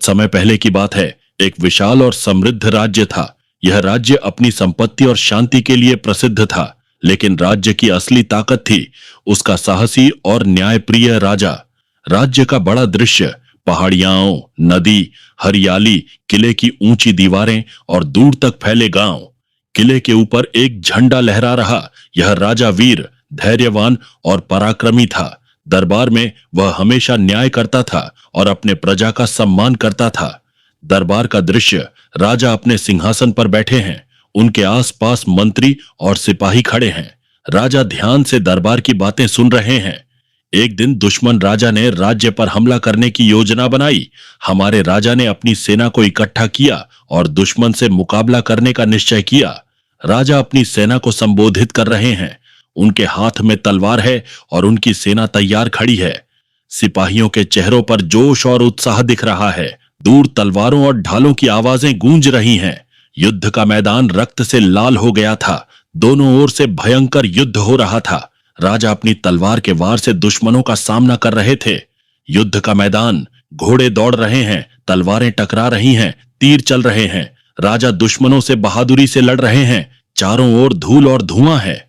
समय पहले की बात है, एक विशाल और समृद्ध राज्य था। यह राज्य अपनी संपत्ति और शांति के लिए प्रसिद्ध था, लेकिन राज्य की असली ताकत थी उसका साहसी और न्यायप्रिय राजा। राज्य का बड़ा दृश्य, पहाड़ियां, नदी, हरियाली, किले की ऊंची दीवारें और दूर तक फैले गांव। किले के ऊपर एक झंडा लहरा रहा। यह राजा वीर, धैर्यवान और पराक्रमी था। दरबार में वह हमेशा न्याय करता था और अपने प्रजा का सम्मान करता था। दरबार का दृश्य, राजा अपने सिंहासन पर बैठे हैं, उनके आसपास मंत्री और सिपाही खड़े हैं। राजा ध्यान से दरबार की बातें सुन रहे हैं। एक दिन दुश्मन राजा ने राज्य पर हमला करने की योजना बनाई। हमारे राजा ने अपनी सेना को इकट्ठा किया और दुश्मन से मुकाबला करने का निश्चय किया। राजा अपनी सेना को संबोधित कर रहे हैं। उनके हाथ में तलवार है और उनकी सेना तैयार खड़ी है। सिपाहियों के चेहरों पर जोश और उत्साह दिख रहा है। दूर तलवारों और ढालों की आवाजें गूंज रही हैं। युद्ध का मैदान रक्त से लाल हो गया था। दोनों ओर से भयंकर युद्ध हो रहा था। राजा अपनी तलवार के वार से दुश्मनों का सामना कर रहे थे। युद्ध का मैदान, घोड़े दौड़ रहे हैं, तलवारें टकरा रही हैं, तीर चल रहे हैं। राजा दुश्मनों से बहादुरी से लड़ रहे हैं। चारों ओर धूल और धुआं है।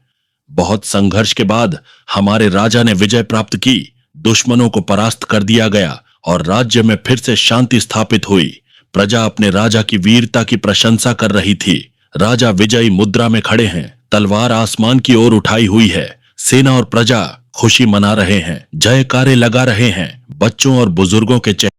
बहुत संघर्ष के बाद हमारे राजा ने विजय प्राप्त की। दुश्मनों को परास्त कर दिया गया और राज्य में फिर से शांति स्थापित हुई। प्रजा अपने राजा की वीरता की प्रशंसा कर रही थी। राजा विजयी मुद्रा में खड़े हैं, तलवार आसमान की ओर उठाई हुई है। सेना और प्रजा खुशी मना रहे हैं, जयकारे लगा रहे हैं। बच्चों और बुजुर्गों के चेहरे